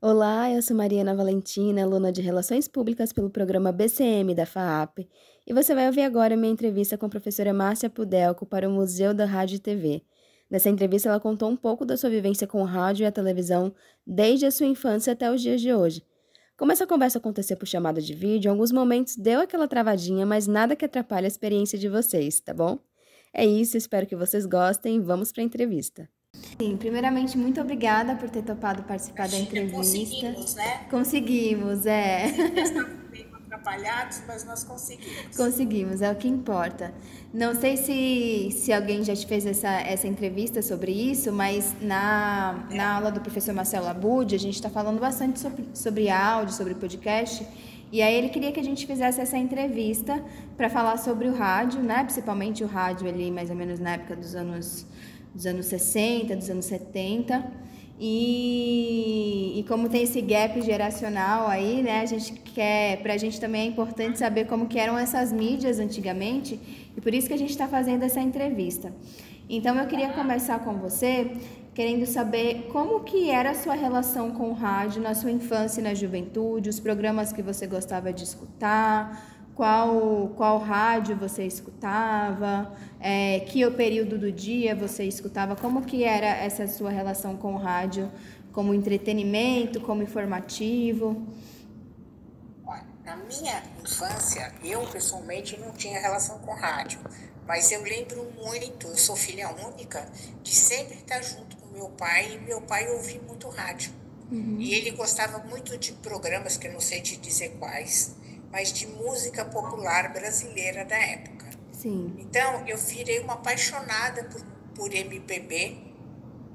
Olá, eu sou Mariana Valentina, aluna de Relações Públicas pelo programa BCM da FAAP, e você vai ouvir agora minha entrevista com a professora Márcia Pudelco para o Museu da Rádio e TV. Nessa entrevista, ela contou um pouco da sua vivência com o rádio e a televisão desde a sua infância até os dias de hoje. Como essa conversa aconteceu por chamada de vídeo, em alguns momentos deu aquela travadinha, mas nada que atrapalhe a experiência de vocês, tá bom? É isso, espero que vocês gostem. Vamos para a entrevista. Sim, primeiramente, muito obrigada por ter topado participar da Imagina, entrevista. conseguimos, né? Conseguimos, é. Os dias estavam meio atrapalhados, mas nós conseguimos. Conseguimos, é o que importa. Não sei se alguém já te fez essa entrevista sobre isso, mas na aula do professor Marcelo Abud, a gente está falando bastante sobre áudio, sobre podcast, e aí ele queria que a gente fizesse essa entrevista para falar sobre o rádio, né? Principalmente o rádio ali, mais ou menos na época dos anos 60, dos anos 70. E como tem esse gap geracional aí, né, pra gente também é importante saber como que eram essas mídias antigamente, e por isso que a gente está fazendo essa entrevista. Então eu queria conversar com você, querendo saber como que era a sua relação com o rádio na sua infância e na juventude, os programas que você gostava de escutar, qual rádio você escutava, que o período do dia você escutava, como que era essa sua relação com o rádio, como entretenimento, como informativo? Olha, na minha infância, eu pessoalmente não tinha relação com rádio, mas eu lembro muito, eu sou filha única, de sempre estar junto com meu pai, e meu pai ouvia muito rádio. E ele gostava muito de programas, que eu não sei te dizer quais, mas de música popular brasileira da época. Sim. Então, eu virei uma apaixonada por MPB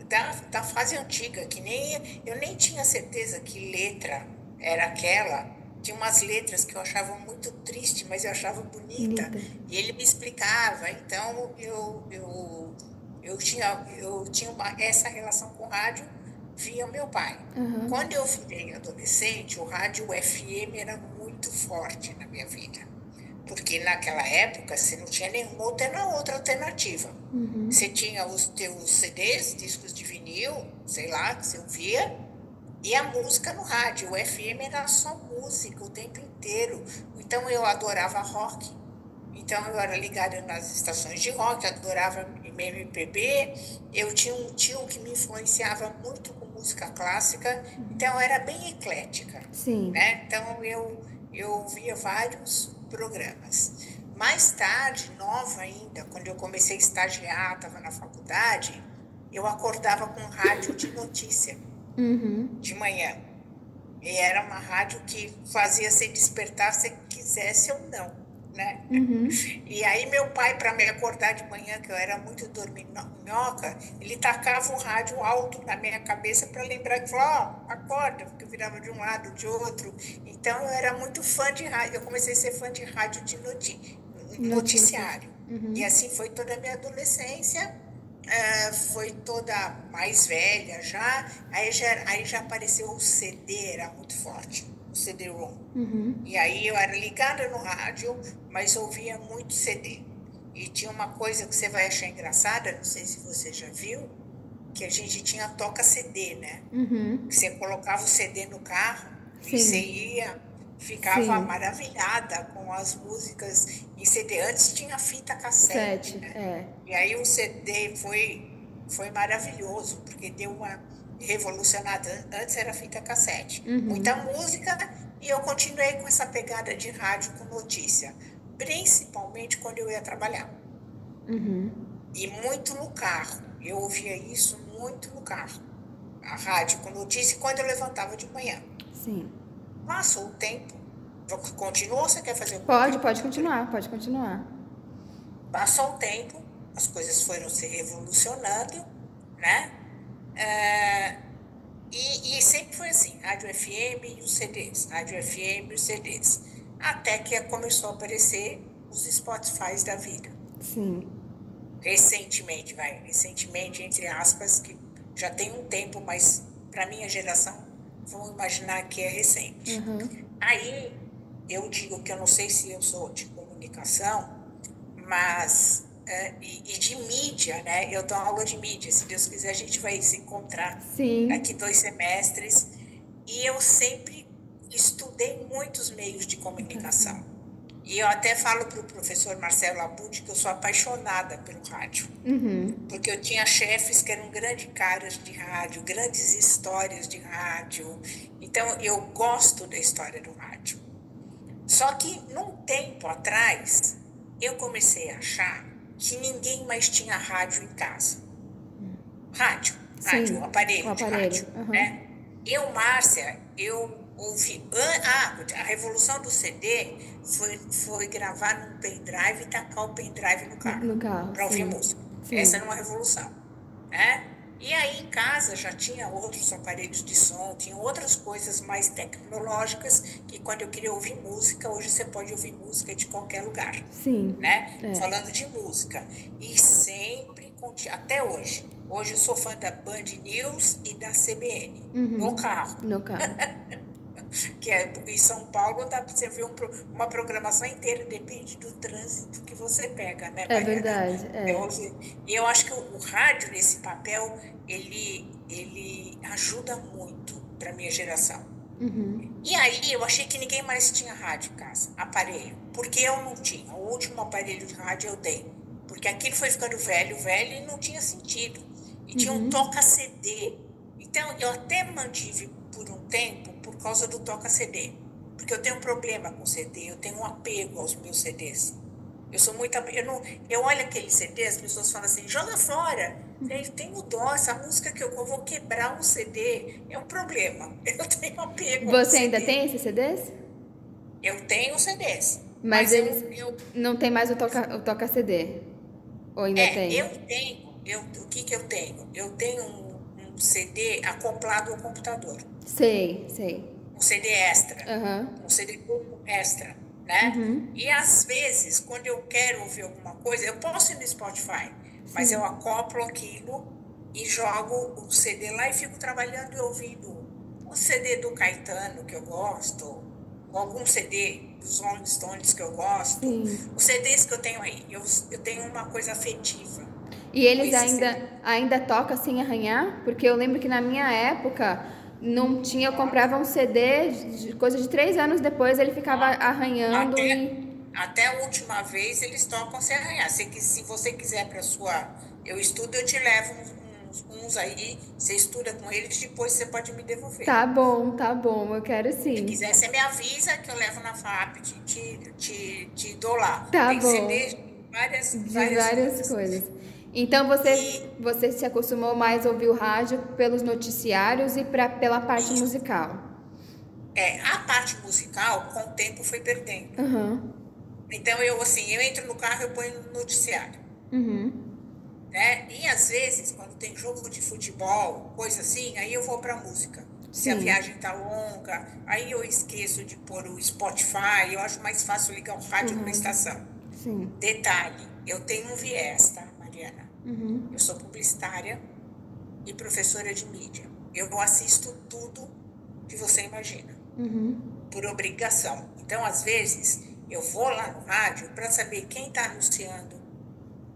da fase antiga, que nem eu nem tinha certeza que letra era aquela. Tinha umas letras que eu achava muito triste, mas eu achava bonita. Bonita. E ele me explicava. Então, eu tinha essa relação com o rádio via meu pai. Aham. Quando eu virei adolescente, o rádio FM era muito forte na minha vida. Porque naquela época você não tinha nenhuma outra alternativa. Você tinha os teus CDs, discos de vinil, sei lá, que você ouvia, e a música no rádio. O FM era só música o tempo inteiro. Então eu adorava rock. Então eu era ligada nas estações de rock, adorava MPB. Eu tinha um tio que me influenciava muito com música clássica, então eu era bem eclética, Sim. né? Então eu via vários programas. Mais tarde, nova ainda, quando eu comecei a estagiar, estava na faculdade, eu acordava com rádio de notícia de manhã. E era uma rádio que fazia você despertar se quisesse ou não, né? E aí meu pai, para me acordar de manhã, que eu era muito dorminhoca, ele tacava o rádio alto na minha cabeça para lembrar que falou, ó, acorda, porque eu virava de um lado, de outro. Então eu era muito fã de rádio, eu comecei a ser fã de rádio de Notícias. noticiário. E assim foi toda a minha adolescência. Foi toda mais velha já, aí já apareceu o CD, era muito forte, o CD-ROM. E aí eu era ligada no rádio, mas ouvia muito CD. E tinha uma coisa que você vai achar engraçada, não sei se você já viu, que a gente tinha toca-CD, né? Que você colocava o CD no carro e você Sim. ia, ficava Sim. maravilhada com as músicas em CD. Antes tinha fita cassete, Sete. né? É. E aí o CD foi maravilhoso, porque deu uma revolucionada. Antes era fita cassete. Muita música, e eu continuei com essa pegada de rádio com notícia, principalmente quando eu ia trabalhar. E muito no carro. Eu ouvia isso muito no carro. A rádio com notícia quando eu levantava de manhã. Sim. Passou o tempo. Continua ou você quer fazer alguma Pode pergunta? continuar, pode continuar. Passou o tempo, as coisas foram se revolucionando, né? E sempre foi assim, rádio FM e os CDs, rádio FM e os CDs. Até que começou a aparecer os Spotify da vida. Sim. Recentemente, entre aspas, que já tem um tempo, mas para minha geração, vamos imaginar que é recente. Aí eu digo que eu não sei se eu sou de comunicação, mas e de mídia, né? Eu dou aula de mídia, se Deus quiser a gente vai se encontrar Sim. daqui 2 semestres. E eu sempre estudei muitos meios de comunicação. E eu até falo para o professor Marcelo Abud que eu sou apaixonada pelo rádio. Porque eu tinha chefes que eram grandes caras de rádio, grandes histórias de rádio. Então, eu gosto da história do rádio. Só que, num tempo atrás, eu comecei a achar que ninguém mais tinha rádio em casa. Rádio, Sim, aparelho o de aparelho. rádio, né? Eu, Márcia, eu ouvi... a revolução do CD foi gravar num pendrive e tacar o pendrive no carro para ouvir música. Sim. Essa era uma revolução, né? E aí em casa já tinha outros aparelhos de som, tinha outras coisas mais tecnológicas que quando eu queria ouvir música, hoje você pode ouvir música de qualquer lugar. Sim. Né? Falando de música. E sempre, até hoje. Hoje eu sou fã da Band News e da CBN. No carro. No carro. Que é, em São Paulo dá para você ver uma programação inteira, depende do trânsito que você pega, né, É Mariana? verdade. E eu acho que o rádio, nesse papel, ele ajuda muito para a minha geração. E aí eu achei que ninguém mais tinha rádio em casa, aparelho, porque eu não tinha. O último aparelho de rádio eu dei, porque aquilo foi ficando velho e não tinha sentido. E tinha um toca-CD. Então, eu até mantive por um tempo por causa do toca-CD. Porque eu tenho um problema com CD, eu tenho um apego aos meus CDs. Eu sou muito... Eu olho aquele CD, as pessoas falam assim, joga fora. Eu tenho dó, essa música que eu vou quebrar um CD é um problema. Eu tenho apego Você ainda tem esses CDs? Eu tenho CDs. Mas eles não tem mais o toca-CD? Ou ainda tem? Eu tenho. O que eu tenho? Eu tenho um CD acoplado ao computador. Sei. Um CD extra. Um CD extra, né? E às vezes, quando eu quero ouvir alguma coisa, eu posso ir no Spotify, mas eu acoplo aquilo e jogo o CD lá e fico trabalhando e ouvindo um CD do Caetano, que eu gosto, ou algum CD dos Rolling Stones que eu gosto. Os CDs que eu tenho aí, eu tenho uma coisa afetiva. E eles ainda tocam sem arranhar? Porque eu lembro que na minha época não tinha, eu comprava um CD, coisa de 3 anos depois ele ficava arranhando. Até a última vez eles tocam sem arranhar. Se você quiser para sua... Eu te levo uns aí, você estuda com eles, depois você pode me devolver. Tá bom, eu quero sim. Se quiser, você me avisa que eu levo na FAP, te dou lá. Tá Tem bom. CD de várias coisas. Então você se acostumou mais a ouvir o rádio pelos noticiários e pela parte musical? A parte musical, com o tempo, foi perdendo. Então, eu entro no carro, eu ponho no noticiário. Né? E, às vezes, quando tem jogo de futebol, coisa assim, aí eu vou pra música. Se a viagem tá longa, aí eu esqueço de pôr o Spotify, eu acho mais fácil ligar o rádio numa estação. Detalhe, eu tenho um viés, tá, Mariana? Eu sou publicitária e professora de mídia. Eu assisto tudo que você imagina, por obrigação. Então, às vezes, eu vou lá no rádio para saber quem está anunciando,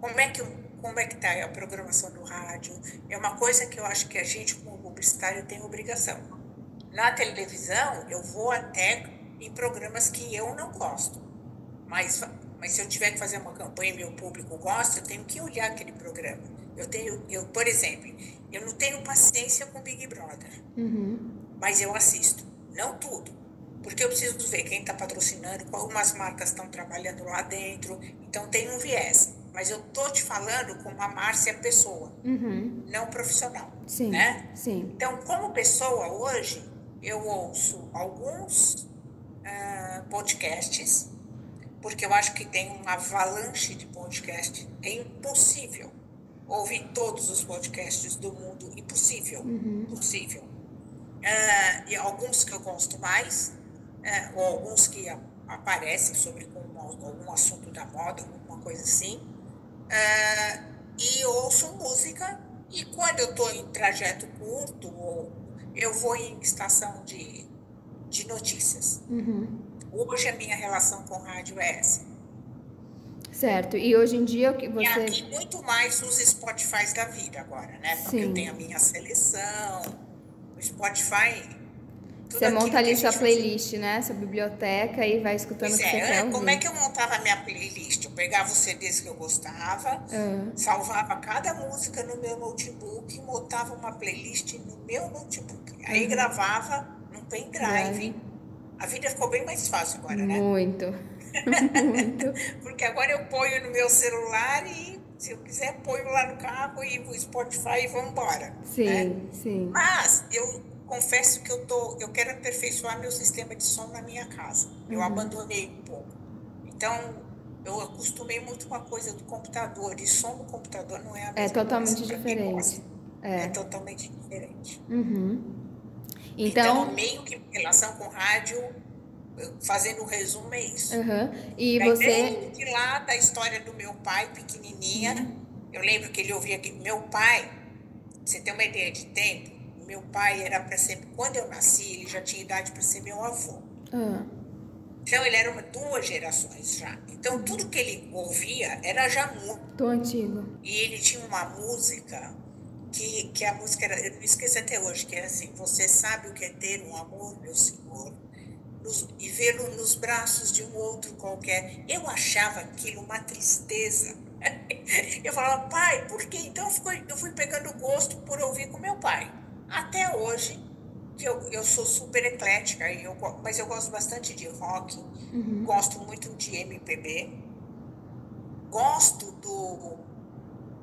como é que está a programação do rádio. É uma coisa que eu acho que a gente, como publicitário, tem obrigação. Na televisão, eu vou até em programas que eu não gosto. Mas se eu tiver que fazer uma campanha e meu público gosta, eu tenho que olhar aquele programa. Por exemplo, eu não tenho paciência com Big Brother. Mas eu assisto. Não tudo. Porque eu preciso ver quem está patrocinando, quais marcas estão trabalhando lá dentro. Então, tem um viés. Mas eu tô te falando como a Márcia pessoa, não profissional. Né? Então, como pessoa, hoje, eu ouço alguns podcasts, porque eu acho que tem uma avalanche de podcast. É impossível ouvir todos os podcasts do mundo. Impossível. Possível. E alguns que eu gosto mais, ou alguns que aparecem sobre algum assunto da moda, alguma coisa assim. E ouço música, e quando eu estou em trajeto curto, eu vou em estação de notícias. Hoje a minha relação com o rádio é essa. Certo, e hoje em dia o que você... E aqui muito mais os Spotify da vida agora, né? Porque eu tenho a minha seleção, o Spotify... tudo Você monta aquilo que ali a sua gente fazia. playlist, né? Sua biblioteca e vai escutando o Pois que você quer como é ouvir. que eu montava a minha playlist? Eu pegava os CDs que eu gostava, Ah, salvava cada música no meu notebook e montava uma playlist no meu notebook. Aí aham. gravava num Drive. pendrive. A vida ficou bem mais fácil agora, né? Muito. Muito. Porque agora eu ponho no meu celular e, se eu quiser, ponho lá no carro e o Spotify e vamos embora, né? Sim, sim. Mas eu confesso que eu quero aperfeiçoar meu sistema de som na minha casa. Eu abandonei um pouco. Então, eu acostumei muito com a coisa do computador. E som no computador não é a É mesma coisa. totalmente Para quem diferente. gosta, é É. totalmente diferente. Então, Então, meio que em relação com rádio, fazendo um resumo, é isso. aham. E Aí, você. desde lá da história do meu pai, pequenininha, eu lembro que ele ouvia que meu pai, pra você ter uma ideia de tempo, meu pai era para ser, quando eu nasci, ele já tinha idade para ser meu avô. Ah, Então ele era duas gerações já. Então tudo que ele ouvia era já muito. tô antigo. E ele tinha uma música que a música era, eu não esqueço até hoje, que era assim: você sabe o que é ter um amor, meu senhor, e vê-lo nos braços de um outro qualquer. Eu achava aquilo uma tristeza. Eu falava, pai, por quê? Então eu fui pegando gosto por ouvir com meu pai. Até hoje, que eu sou super eclética, mas eu gosto bastante de rock, gosto muito de MPB, gosto do.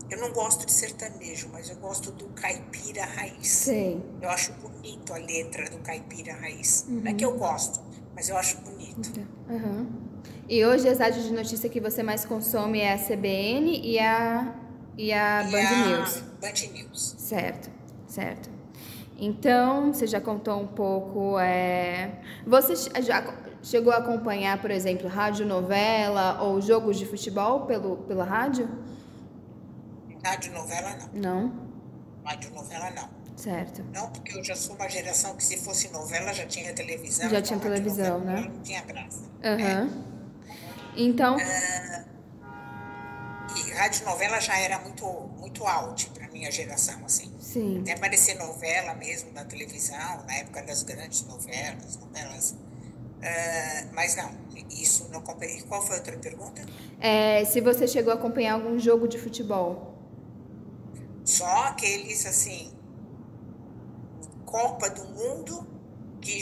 Eu não gosto de sertanejo, mas eu gosto do caipira raiz. Sei. Eu acho bonito a letra do caipira raiz. Não é que eu gosto, mas eu acho bonito. Aham. E hoje as rádios de notícia que você mais consome é a CBN e a E Band a News. Band News. Certo, certo. Então, você já contou um pouco. Você já chegou a acompanhar, por exemplo, radionovela ou jogos de futebol pela rádio? Rádio novela não. Não? Rádio novela não. Certo. Não, porque eu já sou uma geração que, se fosse novela, já tinha televisão. Já então tinha televisão, radionovela né? não tinha graça. Aham. Então, E rádio novela já era muito, muito out para minha geração, assim. sim. Até aparecer novela mesmo na televisão, na época das grandes novelas. Mas não, isso não comprei. Qual foi a outra pergunta? Se você chegou a acompanhar algum jogo de futebol. Só aqueles, assim, Copa do Mundo, que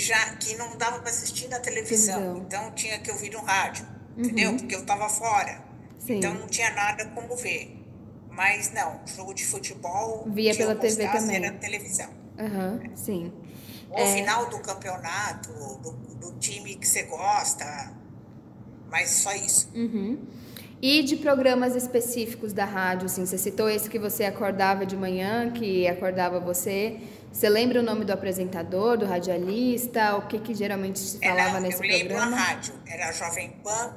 não dava para assistir na televisão. Então tinha que ouvir no rádio, entendeu? Porque eu estava fora. Sim. Então não tinha nada como ver. Mas não, jogo de futebol Via que pela eu TV gostasse também. era televisão. Aham, sim. Ou final do campeonato, do time que você gosta, mas só isso. E de programas específicos da rádio, assim, você citou esse que você acordava de manhã, que acordava você. Você lembra o nome do apresentador, do radialista? O que geralmente se falava nesse Eu lembro programa? a rádio, era a Jovem Pan.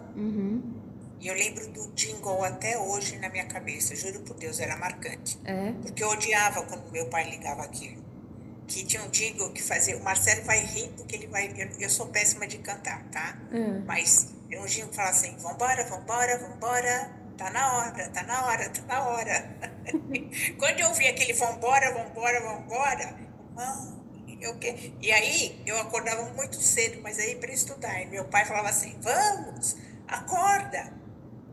E eu lembro do jingle até hoje na minha cabeça, juro por Deus, era marcante. Porque eu odiava quando meu pai ligava aquilo. Que tinha um jingle que fazia. O Marcelo vai rir porque ele vai. Eu sou péssima de cantar, tá? Mas era um jingle que falava assim: vambora, vambora, vambora, tá na hora, tá na hora, tá na hora. Quando eu ouvi aquele vambora, vambora, vambora, e aí eu acordava muito cedo, mas aí para estudar. E meu pai falava assim: vamos, acorda.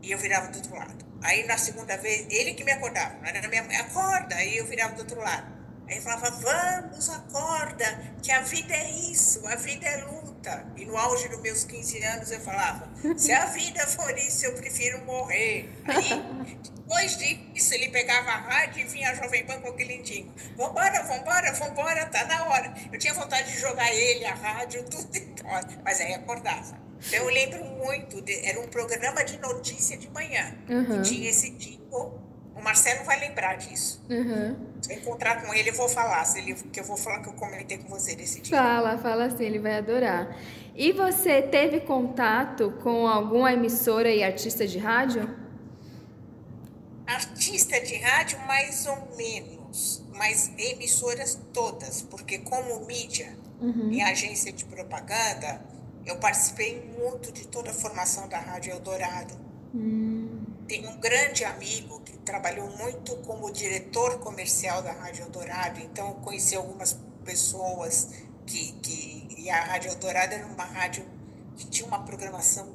E eu virava do outro lado. Aí na segunda vez, ele que me acordava, não era minha mãe, acorda. Aí eu virava do outro lado. Aí falava, vamos, acorda, que a vida é isso, a vida é luta. E no auge dos meus 15 anos eu falava, se a vida for isso, eu prefiro morrer. Aí, depois disso, ele pegava a rádio e vinha a Jovem Pan com aquele jingle. Vambora, vambora, vambora, tá na hora. Eu tinha vontade de jogar ele, a rádio, tudo embora. Mas aí acordava. Então eu lembro muito, era um programa de notícia de manhã, que tinha esse jingle. O Marcelo vai lembrar disso. Se eu encontrar com ele, eu vou falar. Que eu vou falar que eu comentei com você desse dia. Fala assim, ele vai adorar. E você teve contato com alguma emissora e artista de rádio? Artista de rádio, mais ou menos. Mas emissoras todas. Porque como mídia, em agência de propaganda, eu participei muito de toda a formação da Rádio Eldorado. Tenho um grande amigo que trabalhou muito como diretor comercial da Rádio Eldorado, então eu conheci algumas pessoas e E a Rádio Eldorado era uma rádio que tinha uma programação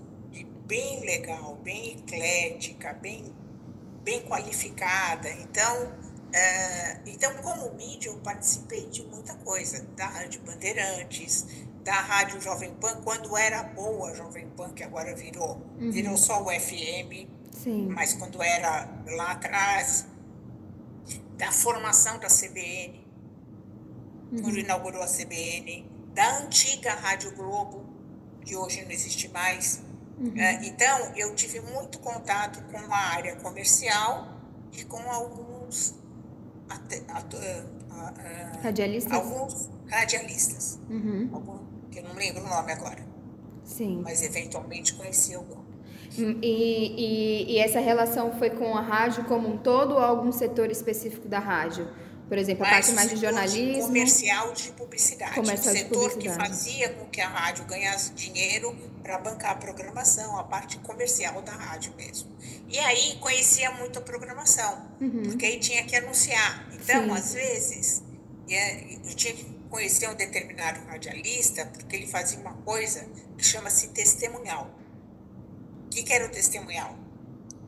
bem legal, bem eclética, bem qualificada. Então, como mídia, eu participei de muita coisa, da Rádio Bandeirantes, da Rádio Jovem Pan, quando era boa a Jovem Pan, que agora virou só o FM, Sim. Mas quando era lá atrás, da formação da CBN, quando inaugurou a CBN, da antiga Rádio Globo, que hoje não existe mais. Então, eu tive muito contato com a área comercial e com alguns radialistas? Alguns radialistas, que eu não lembro o nome agora. Sim. Mas eventualmente conheci algum. E essa relação foi com a rádio como um todo ou algum setor específico da rádio? Por exemplo, a parte mais de jornalismo? Comercial de publicidade. Comercial o setor de publicidade. Que fazia com que a rádio ganhasse dinheiro para bancar a programação, a parte comercial da rádio mesmo. E aí conhecia muito a programação, porque aí tinha que anunciar. Então, Sim. Às vezes, eu tinha que conhecer um determinado radialista, porque ele fazia uma coisa que chama-se testemunhal. O que era o testemunhal?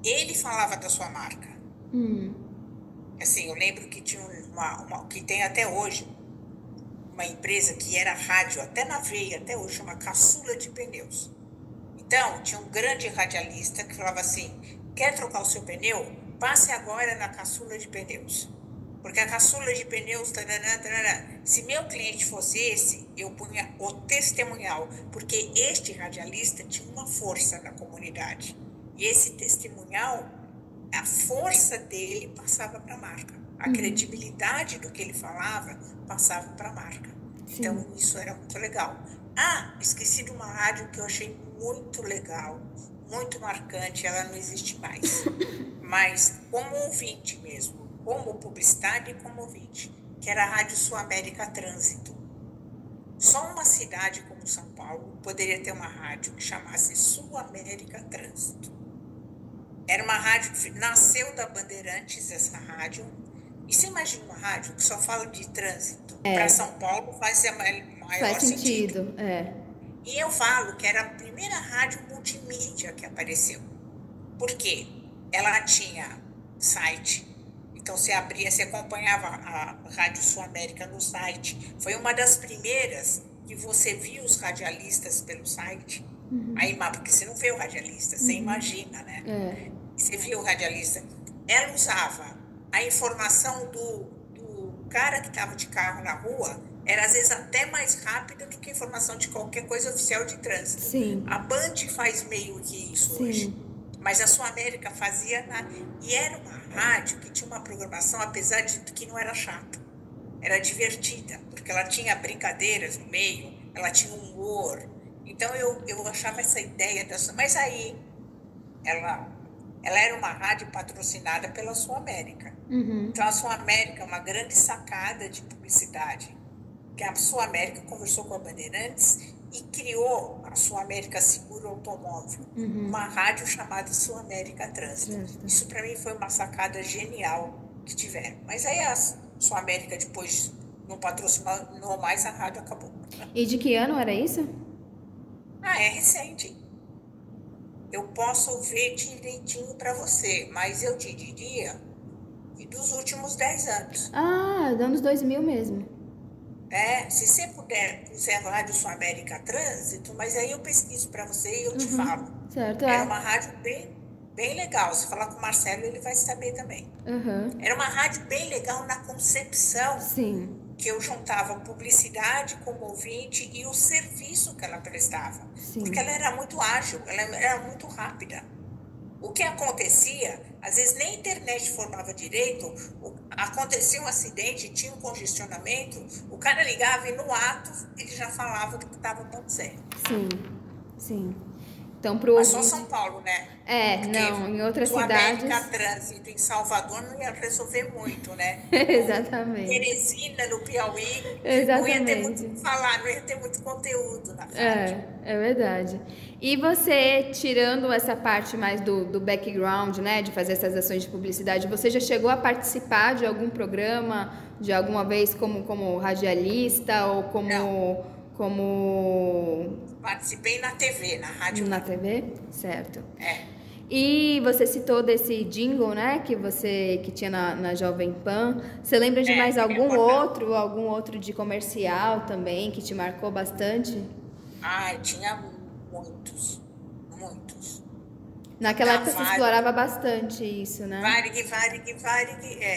Ele falava da sua marca. Assim, eu lembro que tinha que tem até hoje, uma empresa que era rádio, até na veia, até hoje, chama Caçula de Pneus. Então, tinha um grande radialista que falava assim, quer trocar o seu pneu? Passe agora na Caçula de Pneus. Porque a Caçula de Pneus, se meu cliente fosse esse, eu punha o testemunhal, porque este radialista tinha uma força na comunidade. E esse testemunhal, a força dele passava para a marca. A credibilidade do que ele falava passava para a marca. Sim. Então, isso era muito legal. Esqueci de uma rádio que eu achei muito legal, muito marcante, ela não existe mais. Mas como ouvinte mesmo, como publicidade e como ouvinte, que era a Rádio Sul América Trânsito. Só uma cidade como São Paulo poderia ter uma rádio que chamasse Sul América Trânsito. Era uma rádio que nasceu da Bandeirantes, essa rádio. E você imagina uma rádio que só fala de trânsito? Para São Paulo faz maior sentido. E eu falo que era a primeira rádio multimídia que apareceu. Por quê? Ela tinha site. Então, você acompanhava a Rádio Sul América no site. Foi uma das primeiras que você via os radialistas pelo site. Aí, porque você não vê o radialista, você imagina, né? Você via o radialista. Ela usava a informação do cara que estava de carro na rua, era às vezes até mais rápida do que a informação de qualquer coisa oficial de trânsito. Sim. A Band faz meio que isso hoje. Mas a Sul América fazia e era uma rádio que tinha uma programação, apesar de que não era chata. Era divertida, porque ela tinha brincadeiras no meio, ela tinha humor. Então eu achava essa ideia mas aí ela era uma rádio patrocinada pela Sul América. Então a Sul América é uma grande sacada de publicidade, que a Sul América conversou com a Bandeirantes e criou a Sul América Seguro Automóvel, uma rádio chamada Sul América Trânsito. Isso para mim foi uma sacada genial que tiveram. Mas aí a Sul América depois não patrocinou mais, a rádio acabou. E de que ano era isso? É recente. Eu posso ver direitinho para você, mas eu te diria que dos últimos 10 anos. Dos anos 2000 mesmo. Se você puder, Rádio Sul América Trânsito, mas aí eu pesquiso para você e eu te falo. Certo, Era uma rádio bem legal. Se falar com o Marcelo, ele vai saber também. Era uma rádio bem legal na concepção. Sim. Que eu juntava publicidade como ouvinte e o serviço que ela prestava. Sim. Porque ela era muito ágil, ela era muito rápida. O que acontecia, às vezes nem a internet formava direito, acontecia um acidente, tinha um congestionamento, o cara ligava e no ato ele já falava do que estava acontecendo. Sim. Então, Mas só São Paulo, né? Porque em outras cidades... cidades... América Trânsito em Salvador não ia resolver muito, né? Exatamente. Teresina, no Piauí, Exatamente. Não ia ter muito o que falar, não ia ter muito conteúdo na rádio. É verdade. E você, tirando essa parte mais do background, né, de fazer essas ações de publicidade, você já chegou a participar de algum programa, de alguma vez como radialista ou como... Não. como Participei na TV, na rádio. na TV? Certo. É. E você citou desse jingle, né, que tinha na Jovem Pan. Você lembra de mais algum outro de comercial também que te marcou bastante? Ai, tinha muitos. Naquela Da época se Varig. explorava bastante isso, né? Varig.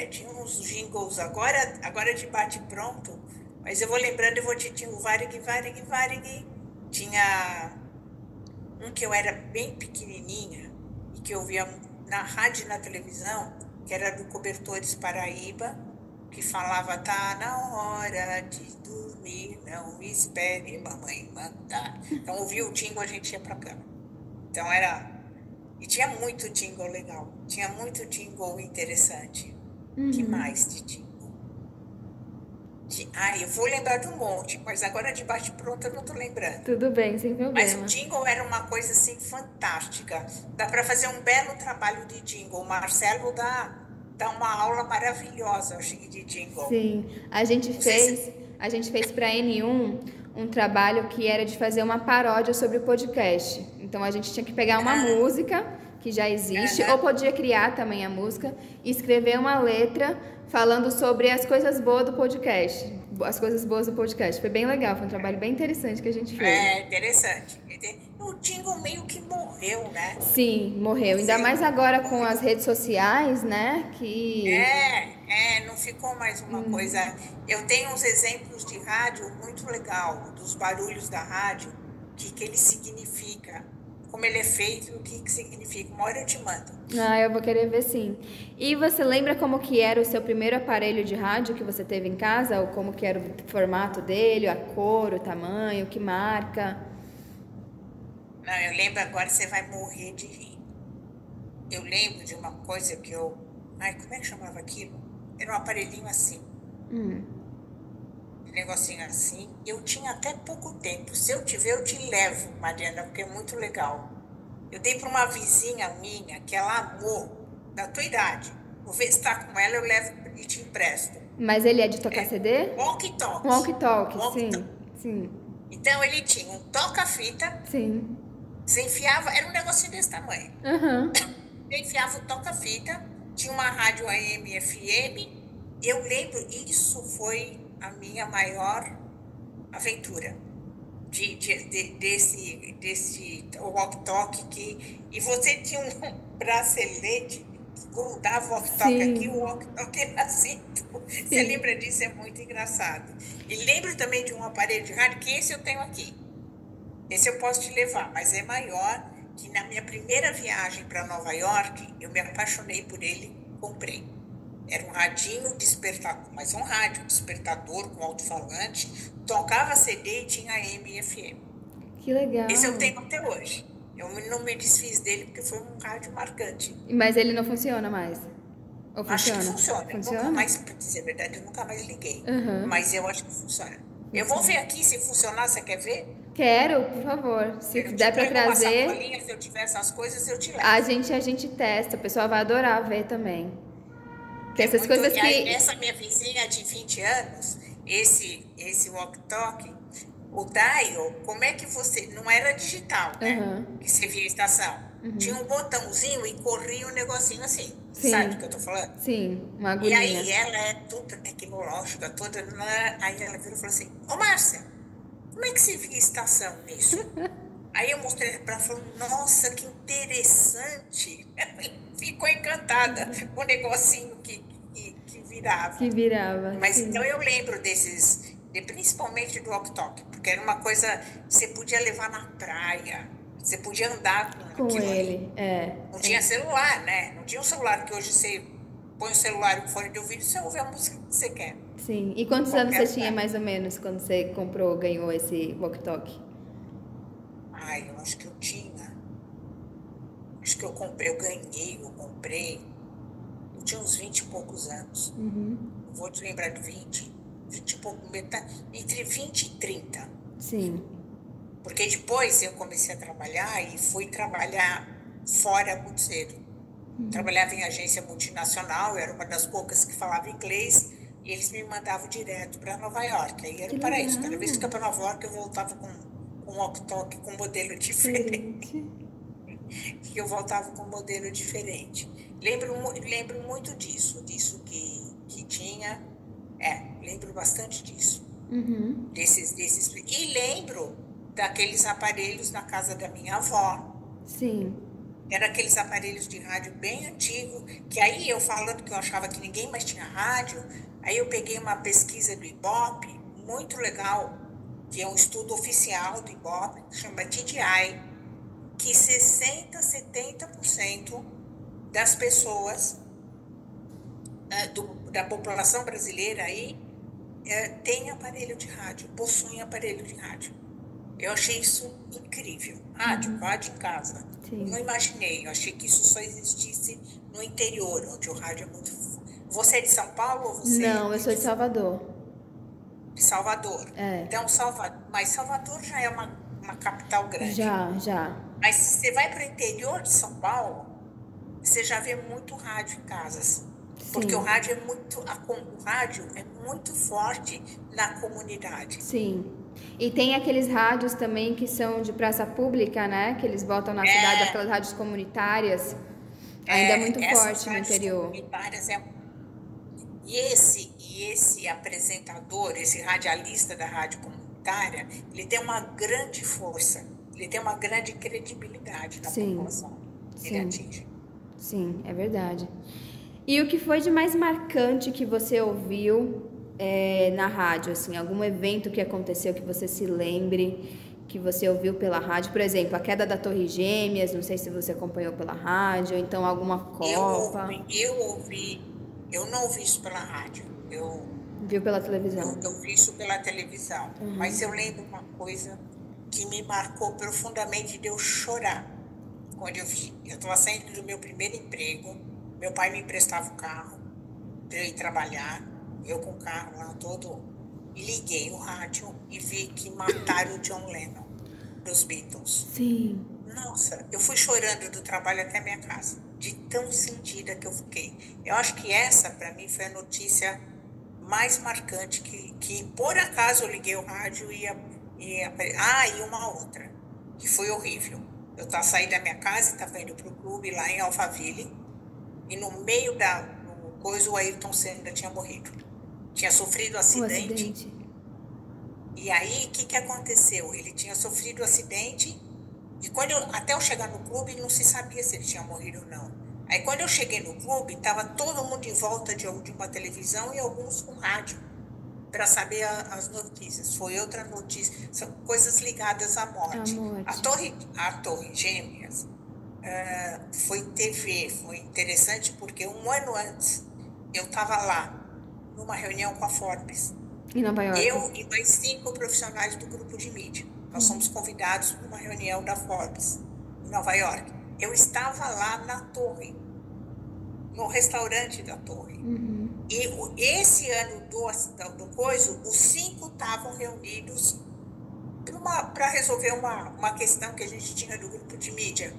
Tinha uns jingles agora de bate-pronto, mas eu vou lembrando, tinha o Varig. Tinha um que eu era bem pequenininha e que eu via na rádio e na televisão, que era do Cobertores Paraíba, que falava, tá na hora de dormir, não me espere, mamãe mandar. Então, ouvia o jingle, a gente ia pra cama. Então, E tinha muito jingle legal, tinha muito jingle interessante. Que mais de jingle? Eu vou lembrar de um monte, mas agora de bate-pronto eu não tô lembrando. Tudo bem, sem problema. Mas o jingle era uma coisa assim fantástica. Dá para fazer um belo trabalho de jingle. O Marcelo dá uma aula maravilhosa, eu achei, de jingle. Sim, a gente fez para N1 um trabalho que era de fazer uma paródia sobre o podcast. Então a gente tinha que pegar uma música que já existe, ou podia criar também a música e escrever uma letra falando sobre as coisas boas do podcast. As coisas boas do podcast. Foi bem legal, foi um trabalho bem interessante que a gente fez. É, interessante. O jingle meio que morreu, né? Sim, morreu. Ainda mais agora com as redes sociais, né? Não ficou mais uma coisa. Eu tenho uns exemplos de rádio muito legal, dos barulhos da rádio, o que ele significa, como ele é feito, o que significa. Uma hora eu te mando. Eu vou querer ver sim. E você lembra como que era o seu primeiro aparelho de rádio que você teve em casa? Ou como que era o formato dele, a cor, o tamanho, que marca? Não, eu lembro agora, você vai morrer de rir. Eu lembro de uma coisa que eu... como é que chamava aquilo? Era um aparelhinho assim. Um negocinho assim. Eu tinha até pouco tempo. Se eu tiver, eu te levo, Mariana, porque é muito legal. Eu dei para uma vizinha minha que ela amou, da tua idade. Vou ver se tá com ela, eu levo e te empresto. Mas ele é de tocar CD? Walkie-talkie. Walkie-talkie, sim. Então ele tinha um toca-fita. Sim. Você enfiava, era um negocinho desse tamanho. Você enfiava o toca-fita, tinha uma rádio AM, FM. Eu lembro, isso foi a minha maior aventura. Desse walkie-talkie e você tinha um bracelete que grudava o walkie-talkie aqui, o walkie-talkie era assim. Você lembra disso? É muito engraçado. E lembro também de um aparelho de rádio, que esse eu tenho aqui. Esse eu posso te levar, mas é maior, que na minha primeira viagem para Nova York, eu me apaixonei por ele, comprei. Era um radinho despertador, mas um rádio despertador com alto-falante, tocava CD e tinha AM e FM. Que legal. Esse eu tenho até hoje. Eu não me desfiz dele porque foi um rádio marcante. Mas ele não funciona mais? Ou funciona? Acho que funciona. Funciona? Pra dizer a verdade, eu nunca mais liguei. Mas eu acho que funciona. Eu vou ver aqui se funcionar, você quer ver? Quero, por favor. Se der para trazer. Uma sacolinha, se eu tiver essas coisas, eu te levo. A gente testa, o pessoal vai adorar ver também. Que essas coisas que... Essa minha vizinha de 20 anos, esse walkie-talkie, o dial, como é que você... Não era digital, né? Que você via a estação. Tinha um botãozinho e corria um negocinho assim. Sim. Sabe o que eu tô falando? Sim, uma agulhinha. E aí ela é toda tecnológica, toda... Aí ela virou e falou assim, ô Márcia, como é que você via estação nisso? Aí eu mostrei para ela, falou, nossa, que interessante. Ficou encantada com o negocinho que virava. Que virava. Mas sim. Então eu lembro desses, principalmente do walkie-talkie, porque era uma coisa que você podia levar na praia, você podia andar com ele. Não tinha celular, né? Não tinha um celular que hoje você põe o celular e o fone de ouvido e você ouve a música que você quer. Sim. E quantos anos você tinha mais ou menos quando você ganhou esse walkie-talkie? Eu acho que eu tinha. Acho que eu comprei. Eu tinha uns 20 e poucos anos. Vou te lembrar de 20 e pouco, entre 20 e 30. Sim. Porque depois eu comecei a trabalhar e fui trabalhar fora muito cedo. Trabalhava em agência multinacional, eu era uma das poucas que falava inglês eles me mandavam direto para Nova York. Aí era Que um paraíso. legal. Cada vez que eu ia para Nova York, eu voltava com um walkie-talkie com um modelo diferente. Diferente. Que eu voltava com um modelo diferente. Lembro muito disso que tinha. Lembro bastante disso. Uhum. E lembro daqueles aparelhos na casa da minha avó. Sim. Era aqueles aparelhos de rádio bem antigos, que aí eu falando que eu achava que ninguém mais tinha rádio, aí eu peguei uma pesquisa do Ibope, muito legal, que é um estudo oficial do Ibope, que chama TDI, que 60%, 70% das pessoas da população brasileira aí tem aparelho de rádio, possuem aparelho de rádio. Eu achei isso incrível. Rádio em casa. Sim. Não imaginei, eu achei que isso só existisse no interior, onde o rádio é muito... Você é de São Paulo ou você Não, eu sou de Salvador. de Salvador? É. Então, mas Salvador já é uma capital grande. Já. Mas se você vai para o interior de São Paulo, você já vê muito rádio em casas. Porque o rádio é muito forte na comunidade. Sim. E tem aqueles rádios também que são de praça pública, né? Que eles botam na cidade, aquelas rádios comunitárias. Ainda é muito forte no interior. E esse apresentador, esse radialista da rádio comunitária, ele tem uma grande força, ele tem uma grande credibilidade na população que ele atinge. Sim, é verdade. E o que foi de mais marcante que você ouviu na rádio, assim, algum evento que aconteceu que você se lembre, que você ouviu pela rádio? Por exemplo, a queda da Torre Gêmeas, não sei se você acompanhou pela rádio, ou então alguma Copa. Eu não ouvi isso pela rádio, Viu pela televisão? Eu vi isso pela televisão, mas eu lembro uma coisa que me marcou profundamente de eu chorar quando eu vi. Eu estava saindo do meu primeiro emprego, meu pai me emprestava o carro para eu ir trabalhar, eu com o carro lá todo, liguei o rádio e vi que mataram o John Lennon, dos Beatles. Sim. Nossa, eu fui chorando do trabalho até a minha casa, de tão sentida que eu fiquei. Eu acho que essa, para mim, foi a notícia mais marcante que por acaso eu liguei o rádio e uma outra, que foi horrível. Eu saí da minha casa e estava indo para o clube lá em Alphaville, e no meio do coisa o Ayrton Senna tinha morrido. Tinha sofrido um acidente. E aí, o que aconteceu? Ele tinha sofrido um acidente, e até eu chegar no clube, não se sabia se ele tinha morrido ou não. Aí, quando eu cheguei no clube, estava todo mundo em volta de uma televisão e alguns com rádio, para saber as notícias. Foi outra notícia, são coisas ligadas à morte. A Torre Gêmeas foi TV, foi interessante, porque um ano antes, eu estava lá, numa reunião com a Forbes. Em Nova York. Eu e mais 5 profissionais do grupo de mídia. Nós somos convidados para uma reunião da Forbes, em Nova York. Eu estava lá na torre, no restaurante da torre. E esse ano do coisa, os 5 estavam reunidos para resolver uma questão que a gente tinha do grupo de mídia.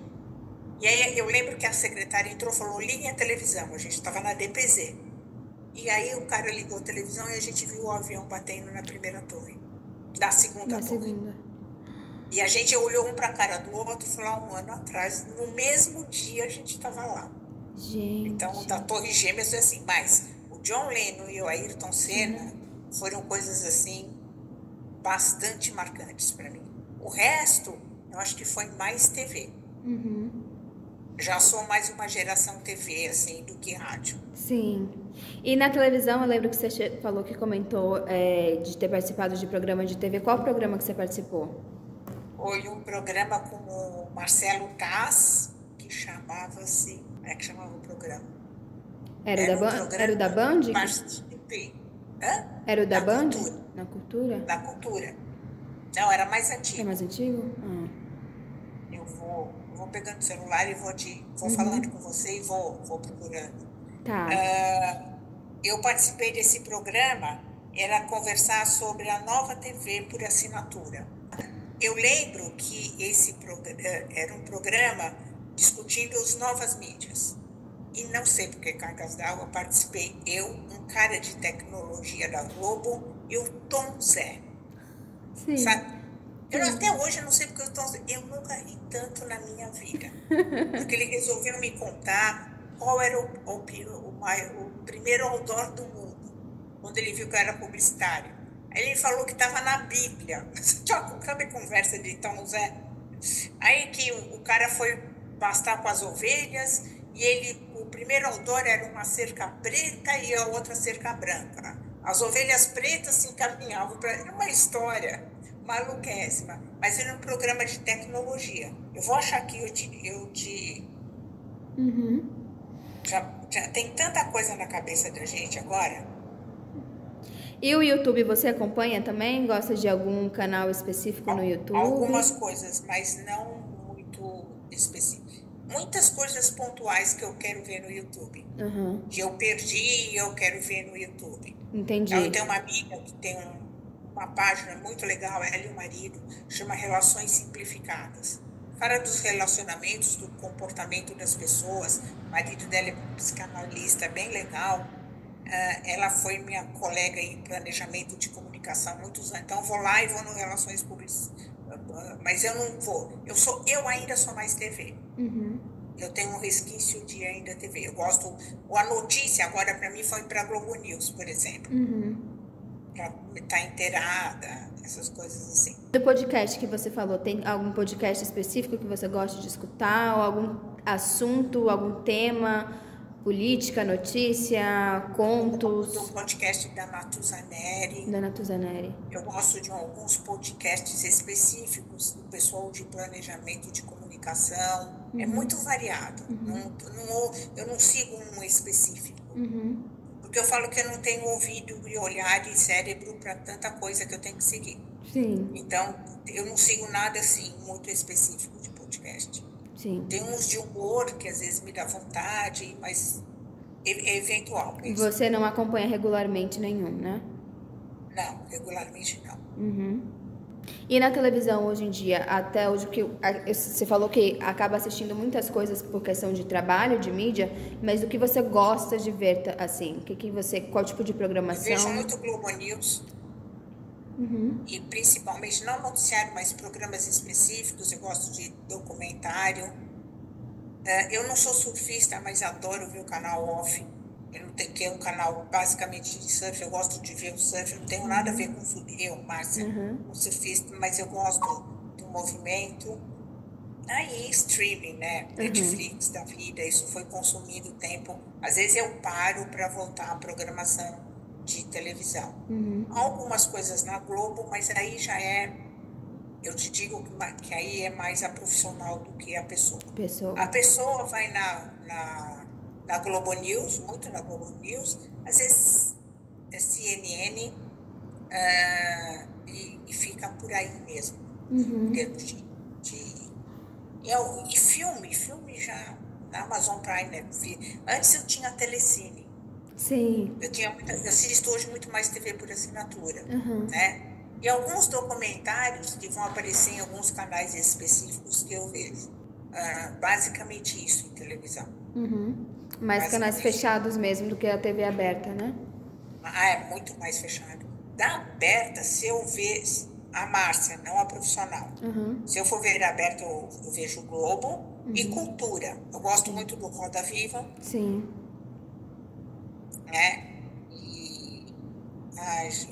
E aí eu lembro que a secretária entrou e falou, liguem a televisão. A gente estava na DPZ. E aí o cara ligou a televisão e a gente viu o avião batendo na primeira torre, da segunda torre. E a gente olhou um para a cara do outro e falou, um ano atrás, no mesmo dia a gente estava lá. Gente. Então, da Torre Gêmeas é assim, mas o John Lennon e o Ayrton Senna foram coisas assim, bastante marcantes para mim. O resto, eu acho que foi mais TV. Já sou mais uma geração TV, assim, do que rádio. Sim. E na televisão, eu lembro que você falou que comentou de ter participado de programa de TV. Qual programa que você participou? Foi um programa com o Marcelo Taz, que chamava-se... Como é que chamava o programa? Era o da Band? Participei. Era o da Band? Cultura. Na Cultura? Da Cultura. Não, era mais antigo. É mais antigo? Eu vou pegando o celular e vou falando com você e vou procurando. Tá. Eu participei desse programa, era conversar sobre a nova TV por assinatura. Eu lembro que esse era um programa discutindo as novas mídias. E não sei por que cargas d'água, participei eu, um cara de tecnologia da Globo e o Tom Zé, Sim. sabe? Até hoje eu não sei porque o Tom Zé, eu nunca ri tanto na minha vida. Porque ele resolveu me contar qual era o primeiro outdoor do mundo, quando ele viu que eu era publicitário. Aí ele falou que estava na Bíblia. Sabe conversa de Tom Zé? Aí que o cara foi pastar com as ovelhas e o primeiro outdoor era uma cerca preta e a outra cerca branca. As ovelhas pretas se encaminhavam para... Era uma história maluquésima, mas era um programa de tecnologia. Eu vou achar que já tem tanta coisa na cabeça da gente agora. E o YouTube você acompanha também? Gosta de algum canal específico no YouTube? Algumas coisas, mas não muito específicas. Muitas coisas pontuais que eu quero ver no YouTube. Que eu perdi e eu quero ver no YouTube. Entendi. Eu tenho uma amiga que tem uma página muito legal, ela e o marido, chama Relações Simplificadas. Fala dos relacionamentos, do comportamento das pessoas. O marido dela é psicanalista, bem legal. Ela foi minha colega em planejamento de comunicação há muitos anos. Então, eu vou lá e vou no Relações Públicas. Mas eu não vou. Eu ainda sou mais TV. Eu tenho um resquício de ainda TV. Eu gosto... A notícia agora, para mim, foi para Globo News, por exemplo. Para estar inteirada, essas coisas assim. Do podcast que você falou, tem algum podcast específico que você gosta de escutar? Ou algum assunto, algum tema... Política, notícia, contos. Do podcast da Natuzaneri. Da Natuzaneri. Eu gosto de alguns podcasts específicos do pessoal de planejamento de comunicação. É muito variado. Eu não sigo um específico. Porque eu falo que eu não tenho ouvido e olhar e cérebro para tanta coisa que eu tenho que seguir. Sim. Então, eu não sigo nada assim muito específico de podcast. Sim. Tem uns de humor que às vezes me dá vontade, mas é eventual. Você não acompanha regularmente nenhum, né? Não, regularmente não. E na televisão hoje em dia, até hoje, que você falou que acaba assistindo muitas coisas por questão de trabalho, de mídia, mas o que você gosta de ver, assim? Qual tipo de programação? Eu vejo muito Globo News. E principalmente, não noticiário, mas programas específicos. Eu gosto de documentário. Eu não sou surfista, mas adoro ver o canal Off, que é um canal basicamente de surf. Eu gosto de ver o surf, não tenho nada a ver com Márcia, com surfista, mas eu gosto do movimento. Aí, streaming, né? Netflix da vida, isso foi consumindo tempo. Às vezes eu paro para voltar à programação de televisão. Algumas coisas na Globo, mas aí já eu te digo que aí é mais a profissional do que a pessoa. A pessoa vai na Globo News, muito na Globo News, às vezes é CNN, e fica por aí mesmo, em termos e filme já na Amazon Prime, né? Antes eu tinha Telecine. Sim. Eu assisto hoje muito mais TV por assinatura, né? E alguns documentários que vão aparecer em alguns canais específicos que eu vejo. Basicamente isso em televisão. Mais canais fechados mesmo do que a TV aberta, né? É muito mais fechado. Da aberta, se eu ver a Márcia, não a profissional. Se eu for ver aberta, eu vejo o Globo e Cultura. Eu gosto muito do Roda Viva. Sim. Né? E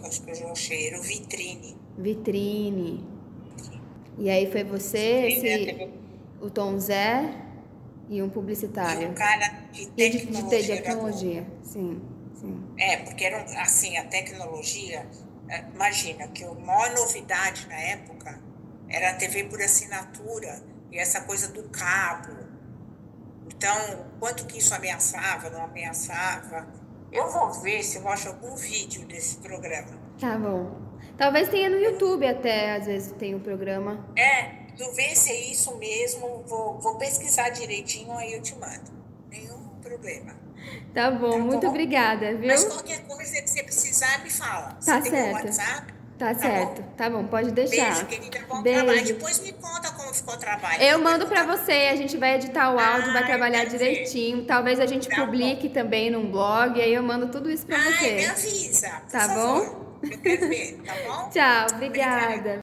acho que eu já achei, era o Vitrine. E aí foi você, o Tom Zé e um publicitário. E um cara de tecnologia. Sim. Porque era assim, a tecnologia, imagina que a maior novidade na época era a TV por assinatura e essa coisa do cabo. Então, quanto que isso ameaçava, não ameaçava? Eu vou ver se eu acho algum vídeo desse programa. Tá bom. Talvez tenha no YouTube até, às vezes tem um programa. Tu vê se é isso mesmo, vou pesquisar direitinho, aí eu te mando. Nenhum problema. Tá bom, muito obrigada, viu? Mas qualquer coisa que você precisar, me fala. Tá você certo. Tem o WhatsApp? Tá certo. Bom? Tá bom, pode deixar. Beijo, querida. Bom trabalho. Depois me conta como ficou trabalho? Eu mando pra você, a gente vai editar o áudio, vai trabalhar quero ver. direitinho. Talvez a gente Tá publique também num blog, aí eu mando tudo isso pra Me você. avisa, por Tá favor. bom? Eu quero ver, tá bom? Tchau, obrigada.